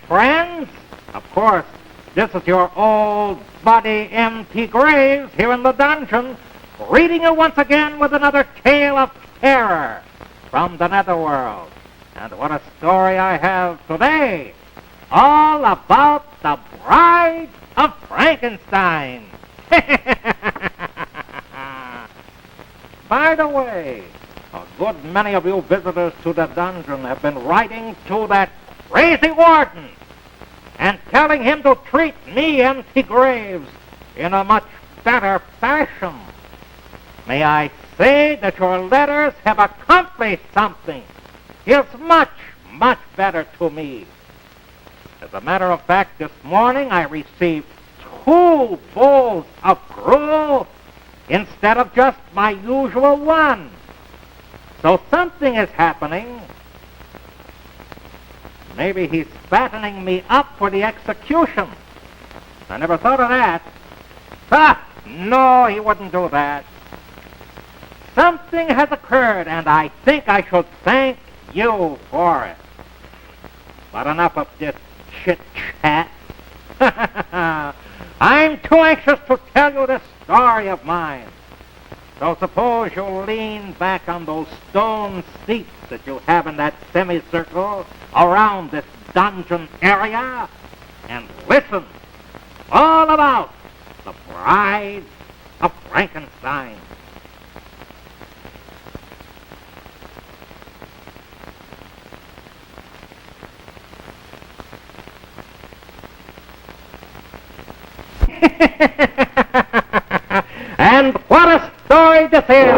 friends. Of course, this is your old buddy M.T. Graves here in the dungeon, greeting you once again with another tale of terror from the netherworld. And what a story I have today, all about the Bride of Frankenstein. By the way, a good many of you visitors to the dungeon have been writing to that crazy warden and telling him to treat me, M.T. Graves, in a much better fashion. May I say that your letters have accomplished something. It's much, much better to me. As a matter of fact, this morning I received 2 bowls of gruel instead of just my usual one. So something is happening. Maybe he's fattening me up for the execution. I never thought of that. No, he wouldn't do that. Something has occurred, and I think I should thank you for it. But enough of this chit-chat. I'm too anxious to tell you this story of mine. So suppose you lean back on those stone seats that you have in that semicircle around this dungeon area and listen all about the Bride of Frankenstein. And what a story this is!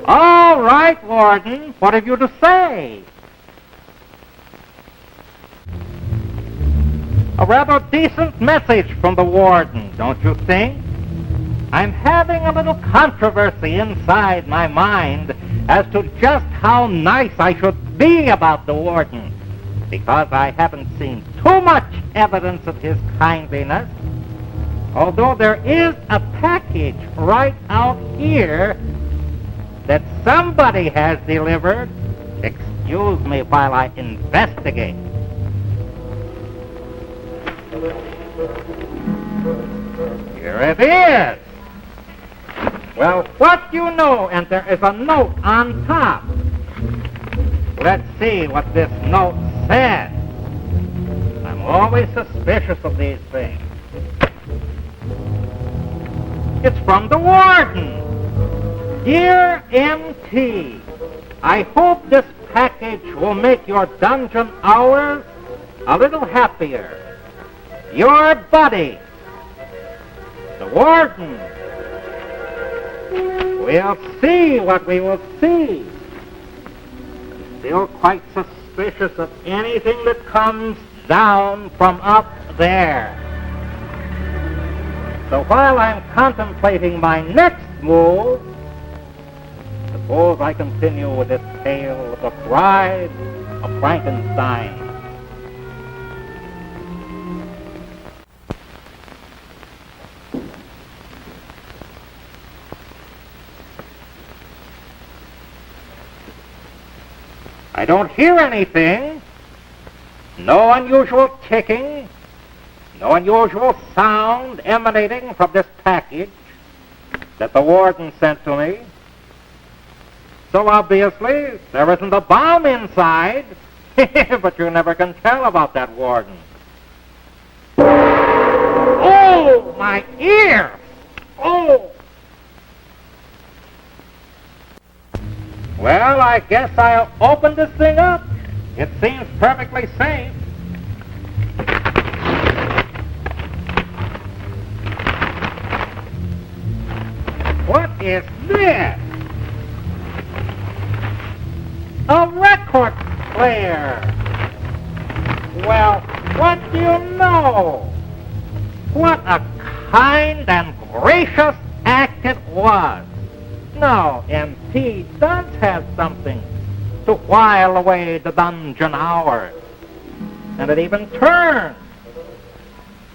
All right, Warden, what have you to say? A rather decent message from the Warden, don't you think? I'm having a little controversy inside my mind as to just how nice I should be about the Warden, because I haven't seen too much evidence of his kindliness, although there is a package right out here that somebody has delivered. Excuse me while I investigate. Here it is. Well, what do you know? And there is a note on top. Let's see what this note says. I'm always suspicious of these things. It's from the Warden. Dear M.T., I hope this package will make your dungeon hours a little happier. Your buddy, the Warden. We'll see what we will see. Still quite suspicious of anything that comes down from up there. So while I'm contemplating my next move, suppose I continue with this tale of the Bride of Frankenstein. I don't hear anything. No unusual ticking. No unusual sound emanating from this package that the Warden sent to me. So obviously, there isn't a bomb inside. But you never can tell about that Warden. Oh, my ear! Oh! Well, I guess I'll open this thing up. It seems perfectly safe. What is this? A record player. Well, what do you know? What a kind and gracious act it was. Now, M.T. does have something to while away the dungeon hours. And it even turns.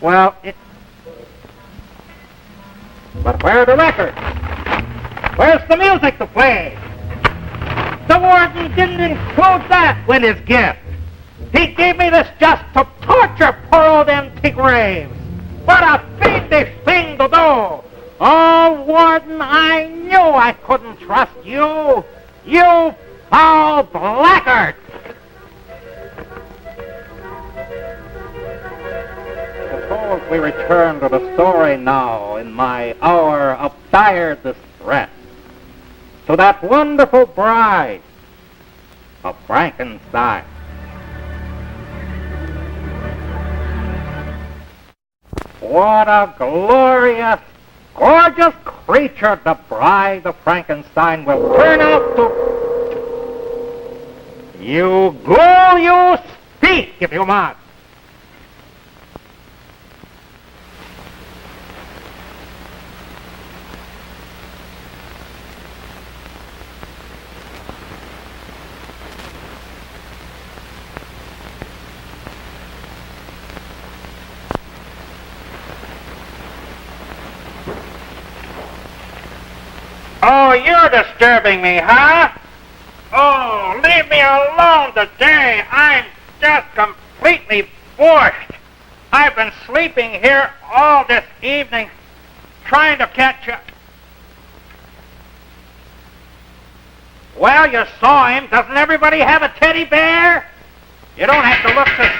Well, But where are the records? Where's the music to play? The Warden didn't include that with his gift. He gave me this just to torture poor old empty graves. What a fiendish thing to do! Oh, Warden, I knew I couldn't trust you. You foul blackguard! Suppose we return to the story now in my hour of dire distress, to that wonderful bride of Frankenstein. What a glorious, gorgeous creature the bride of Frankenstein will turn out to... You ghoul, you speak if you must. Oh, you're disturbing me, huh? Oh, leave me alone today. I'm just completely borscht. I've been sleeping here all this evening, trying to catch up. Well, you saw him. Doesn't everybody have a teddy bear? You don't have to look to...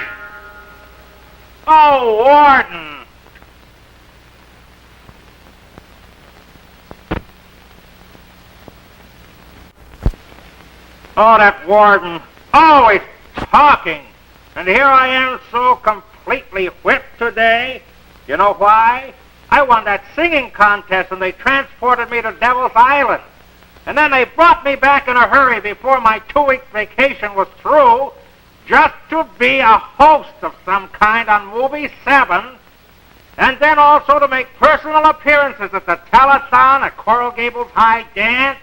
Oh, Warden. Oh, that Warden, always talking. And here I am so completely whipped today. You know why? I won that singing contest and they transported me to Devil's Island. And then they brought me back in a hurry before my 2-week vacation was through, just to be a host of some kind on Movie 7, and then also to make personal appearances at the telethon, at Coral Gables High Dance,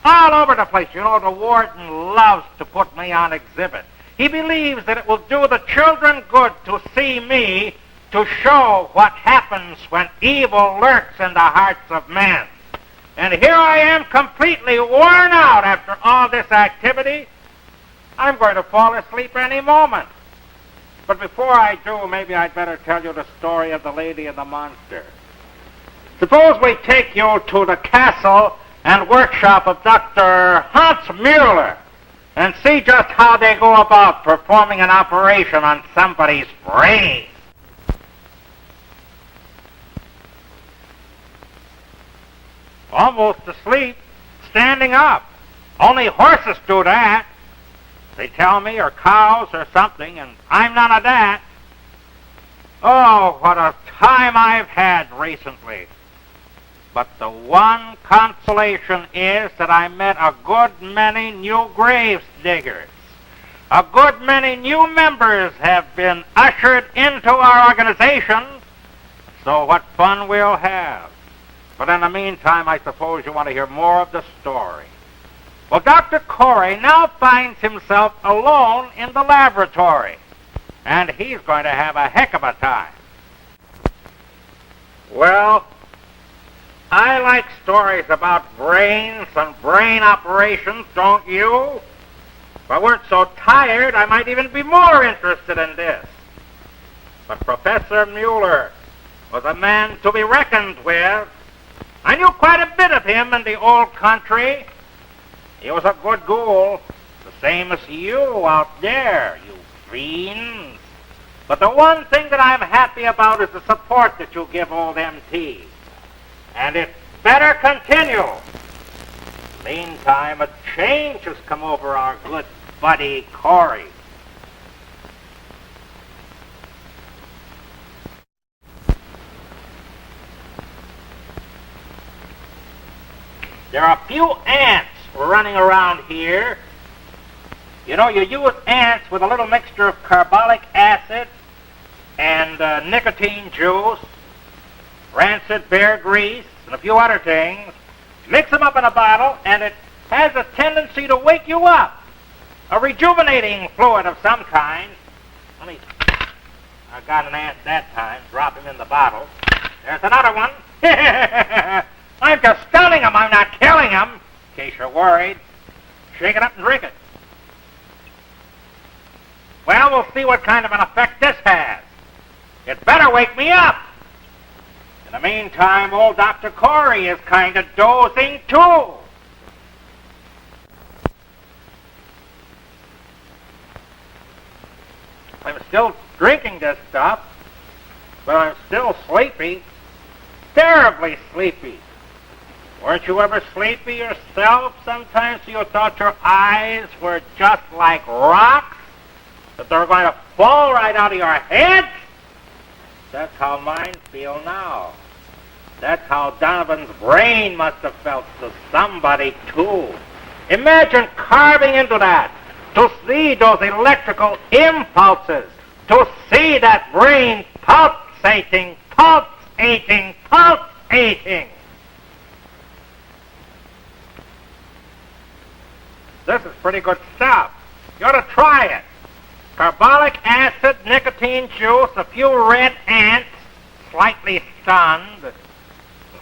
all over the place. You know, the Warden loves to put me on exhibit. He believes that it will do the children good to see me, to show what happens when evil lurks in the hearts of men. And here I am completely worn out after all this activity. I'm going to fall asleep any moment. But before I do, maybe I'd better tell you the story of the Lady and the Monster. Suppose we take you to the castle and workshop of Dr. Hans Mueller and see just how they go about performing an operation on somebody's brain. Almost asleep, standing up. Only horses do that, they tell me, or cows or something, and I'm none of that. Oh, what a time I've had recently. But the one consolation is that I met a good many new grave diggers. A good many new members have been ushered into our organization, so what fun we'll have. But in the meantime, I suppose you want to hear more of the story. Well, Dr. Corey now finds himself alone in the laboratory, and he's going to have a heck of a time. Well, I like stories about brains and brain operations, don't you? If I weren't so tired, I might even be more interested in this. But Professor Mueller was a man to be reckoned with. I knew quite a bit of him in the old country. He was a good ghoul, the same as you out there, you fiends. But the one thing that I'm happy about is the support that you give old MT. And it better continue. Meantime, a change has come over our good buddy Corey. There are a few ants running around here. You know, you use ants with a little mixture of carbolic acid and nicotine juice, rancid bear grease, and a few other things. Mix them up in a bottle, and it has a tendency to wake you up. A rejuvenating fluid of some kind. I got an ant that time. Drop him in the bottle. There's another one. I'm just stunning him. I'm not killing him, in case you're worried. Shake it up and drink it. Well, we'll see what kind of an effect this has. It better wake me up. In the meantime, old Dr. Corey is kind of dozing, too. I'm still drinking this stuff, but I'm still sleepy. Terribly sleepy. Weren't you ever sleepy yourself? Sometimes you thought your eyes were just like rocks, that they were going to fall right out of your head? That's how mine feel now. That's how Donovan's brain must have felt to somebody, too. Imagine carving into that, to see those electrical impulses, to see that brain pulsating, pulsating, pulsating. This is pretty good stuff. You ought to try it. Carbolic acid, nicotine juice, a few red ants, slightly stunned.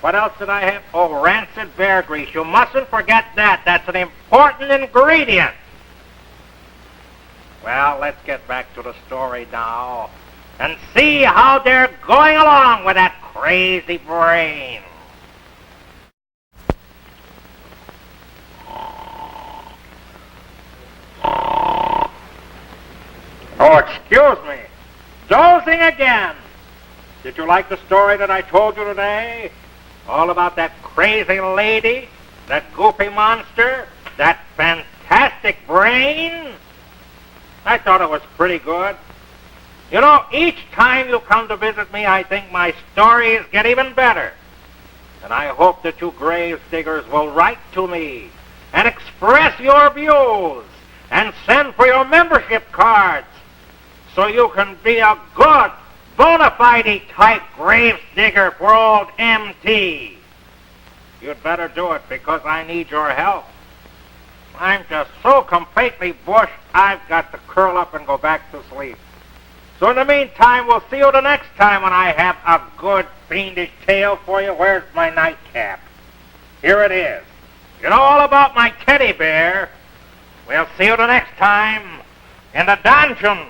What else did I have? Oh, rancid bear grease. You mustn't forget that. That's an important ingredient. Well, let's get back to the story now and see how they're going along with that crazy brain. Oh, excuse me. Dozing again. Did you like the story that I told you today? All about that crazy lady, that goopy monster, that fantastic brain? I thought it was pretty good. You know, each time you come to visit me, I think my stories get even better. And I hope that you grave diggers will write to me and express your views and send for your membership cards so you can be a good, bona fide type grave digger for old MT. You'd better do it because I need your help. I'm just so completely bushed, I've got to curl up and go back to sleep. So in the meantime, we'll see you the next time when I have a good fiendish tale for you. Where's my nightcap? Here it is. You know all about my teddy bear. We'll see you the next time in the dungeon.